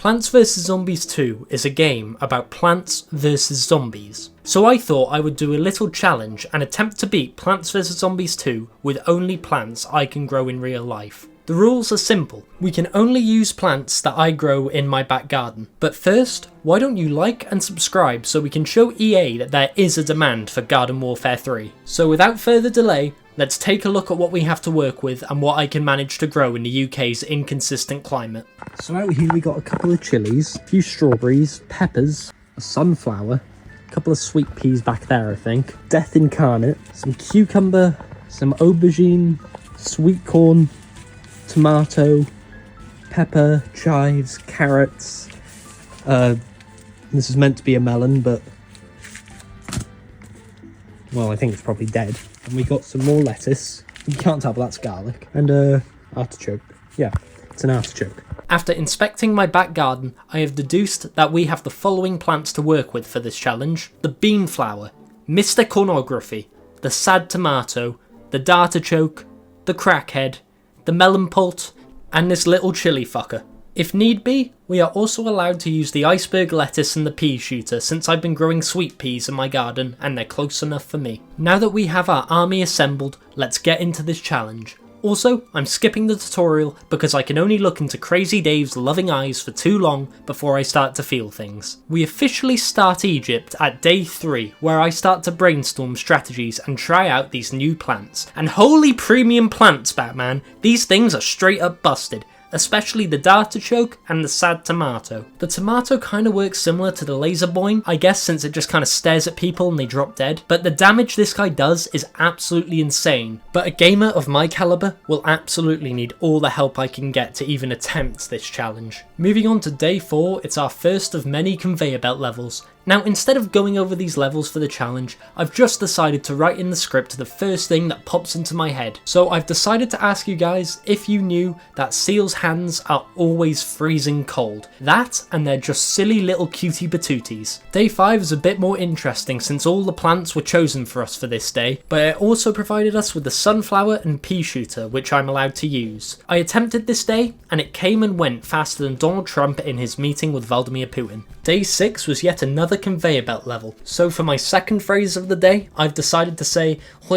Plants vs Zombies 2 is a game about plants versus zombies. So I thought I would do a little challenge and attempt to beat Plants vs Zombies 2 with only plants I can grow in real life. The rules are simple. We can only use plants that I grow in my back garden. But first, why don't you like and subscribe so we can show EA that there is a demand for Garden Warfare 3. So without further delay, let's take a look at what we have to work with and what I can manage to grow in the UK's inconsistent climate. So out here we got a couple of chilies, a few strawberries, peppers, a sunflower, a couple of sweet peas back there I think, death incarnate, some cucumber, some aubergine, sweet corn, tomato, pepper, chives, carrots. This is meant to be a melon, but well, I think it's probably dead. And we got some more lettuce. You can't tell, but that's garlic. And artichoke. Yeah, it's an artichoke. After inspecting my back garden, I have deduced that we have the following plants to work with for this challenge: the bean flower, Mr. Cornography, the sad tomato, the dartichoke, the crackhead, the melon pult, and this little chili fucker. If need be, we are also allowed to use the iceberg lettuce and the pea shooter since I've been growing sweet peas in my garden and they're close enough for me. Now that we have our army assembled, let's get into this challenge. Also, I'm skipping the tutorial because I can only look into Crazy Dave's loving eyes for too long before I start to feel things. We officially start Egypt at day 3, where I start to brainstorm strategies and try out these new plants. And holy premium plants, Batman, these things are straight up busted. Especially the dartichoke and the sad tomato. The tomato kind of works similar to the laser boing, I guess, since it just kind of stares at people and they drop dead, but the damage this guy does is absolutely insane. But a gamer of my caliber will absolutely need all the help I can get to even attempt this challenge. Moving on to day 4, it's our first of many conveyor belt levels. Now, instead of going over these levels for the challenge, I've just decided to write in the script the first thing that pops into my head. So I've decided to ask you guys if you knew that seals' hands are always freezing cold. That, and they're just silly little cutie patooties. Day 5 is a bit more interesting since all the plants were chosen for us for this day, but it also provided us with the sunflower and pea shooter, which I'm allowed to use. I attempted this day, and it came and went faster than Donald Trump in his meeting with Vladimir Putin. Day 6 was yet another conveyor belt level, so for my second phrase of the day, I've decided to say Now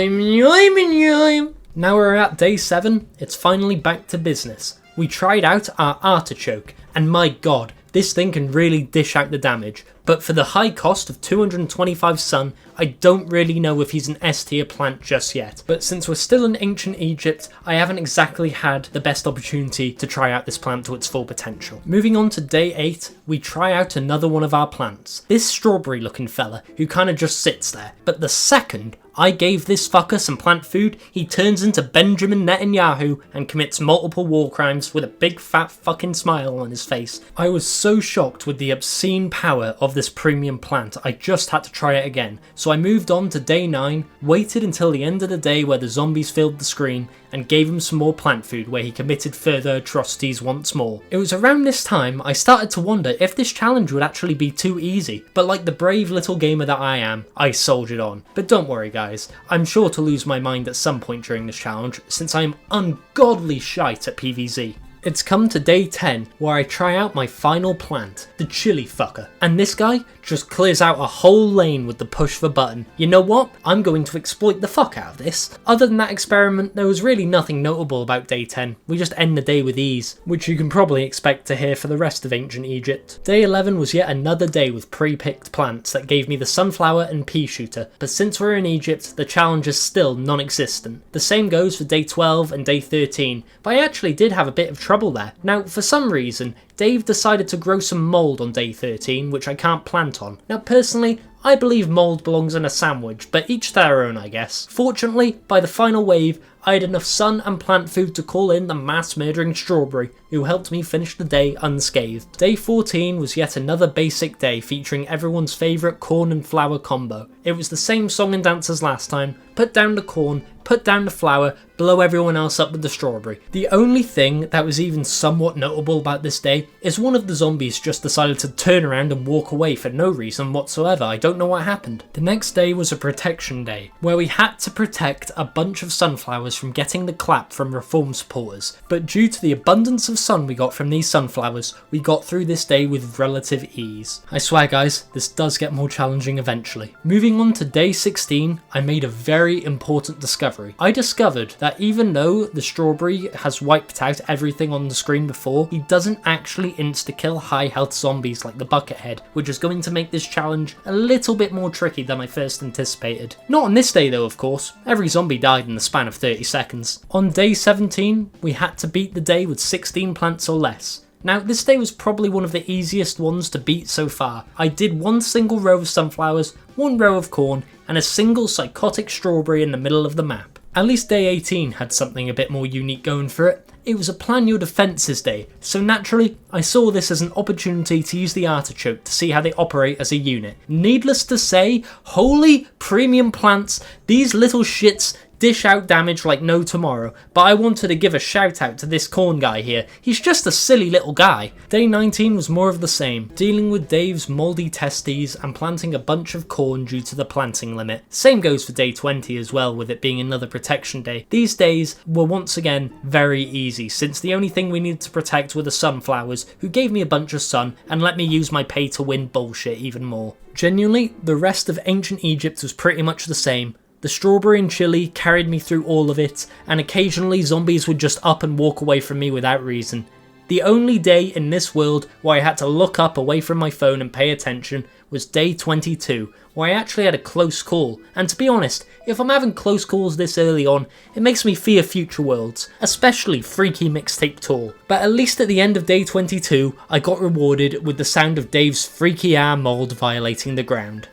we're at day 7, it's finally back to business. We tried out our artichoke, and my god, this thing can really dish out the damage, but for the high cost of 225 sun, I don't really know if he's an S tier plant just yet. But since we're still in ancient Egypt, I haven't exactly had the best opportunity to try out this plant to its full potential. Moving on to day 8, we try out another one of our plants. This strawberry looking fella, who kinda just sits there. But the second I gave this fucker some plant food, he turns into Benjamin Netanyahu and commits multiple war crimes with a big fat fucking smile on his face. I was so shocked with the obscene power of this premium plant, I just had to try it again. So I moved on to day 9, waited until the end of the day where the zombies filled the screen, and gave him some more plant food where he committed further atrocities once more. It was around this time I started to wonder if this challenge would actually be too easy, but like the brave little gamer that I am, I soldiered on. But don't worry guys, I'm sure to lose my mind at some point during this challenge, since I am ungodly shite at PvZ. It's come to day 10, where I try out my final plant, the chili fucker, and this guy just clears out a whole lane with the push of a button. You know what? I'm going to exploit the fuck out of this. Other than that experiment, there was really nothing notable about day 10. We just end the day with ease, which you can probably expect to hear for the rest of ancient Egypt. Day 11 was yet another day with pre-picked plants that gave me the sunflower and pea shooter, but since we're in Egypt, the challenge is still non-existent. The same goes for day 12 and day 13, but I actually did have a bit of trouble there. Now, for some reason, Dave decided to grow some mould on day 13, which I can't plant on. Now, personally, I believe mould belongs in a sandwich, but each their own, I guess. Fortunately, by the final wave, I had enough sun and plant food to call in the mass-murdering strawberry, who helped me finish the day unscathed. Day 14 was yet another basic day featuring everyone's favourite corn and flour combo. It was the same song and dance as last time: put down the corn, put down the flour, blow everyone else up with the strawberry. The only thing that was even somewhat notable about this day is one of the zombies just decided to turn around and walk away for no reason whatsoever. I don't know what happened. The next day was a protection day, where we had to protect a bunch of sunflowers from getting the clap from reform supporters, but due to the abundance of sun we got from these sunflowers, we got through this day with relative ease. I swear guys, this does get more challenging eventually. Moving on to day 16, I made a very important discovery. I discovered that even though the strawberry has wiped out everything on the screen before, he doesn't actually insta-kill high health zombies like the Buckethead, which is going to make this challenge a little bit more tricky than I first anticipated. Not on this day though, of course. Every zombie died in the span of 30 seconds. On day 17, we had to beat the day with 16 plants or less. Now, this day was probably one of the easiest ones to beat so far. I did one single row of sunflowers, one row of corn, and a single psychotic strawberry in the middle of the map. At least day 18 had something a bit more unique going for it. It was a plan your defences day, so naturally, I saw this as an opportunity to use the artichoke to see how they operate as a unit. Needless to say, holy premium plants, these little shits dish out damage like no tomorrow, but I wanted to give a shout out to this corn guy here. He's just a silly little guy. Day 19 was more of the same, dealing with Dave's mouldy testes and planting a bunch of corn due to the planting limit. Same goes for day 20 as well, with it being another protection day. These days were once again very easy, since the only thing we needed to protect were the sunflowers, who gave me a bunch of sun and let me use my pay to win bullshit even more. Genuinely, the rest of ancient Egypt was pretty much the same. The strawberry and chili carried me through all of it, and occasionally zombies would just up and walk away from me without reason. The only day in this world where I had to look up away from my phone and pay attention was day 22, where I actually had a close call, and to be honest, if I'm having close calls this early on, it makes me fear future worlds, especially Freaky Mixtape Tour. But at least at the end of day 22, I got rewarded with the sound of Dave's freaky air mould violating the ground.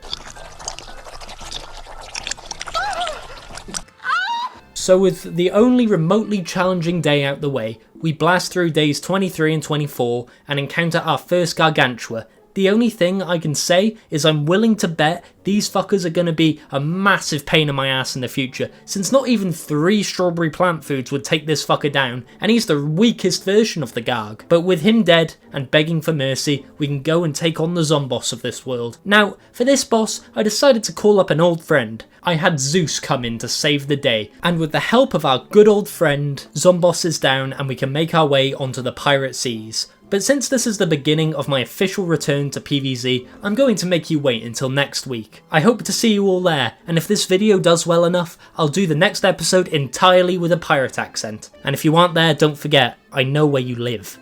So with the only remotely challenging day out the way, we blast through days 23 and 24 and encounter our first gargantua. The only thing I can say is I'm willing to bet these fuckers are going to be a massive pain in my ass in the future, since not even 3 strawberry plant foods would take this fucker down, and he's the weakest version of the Garg. But with him dead and begging for mercy, we can go and take on the Zomboss of this world. Now, for this boss, I decided to call up an old friend. I had Zeus come in to save the day, and with the help of our good old friend, Zomboss is down and we can make our way onto the pirate seas. But since this is the beginning of my official return to PvZ, I'm going to make you wait until next week. I hope to see you all there, and if this video does well enough, I'll do the next episode entirely with a pirate accent. And if you aren't there, don't forget, I know where you live.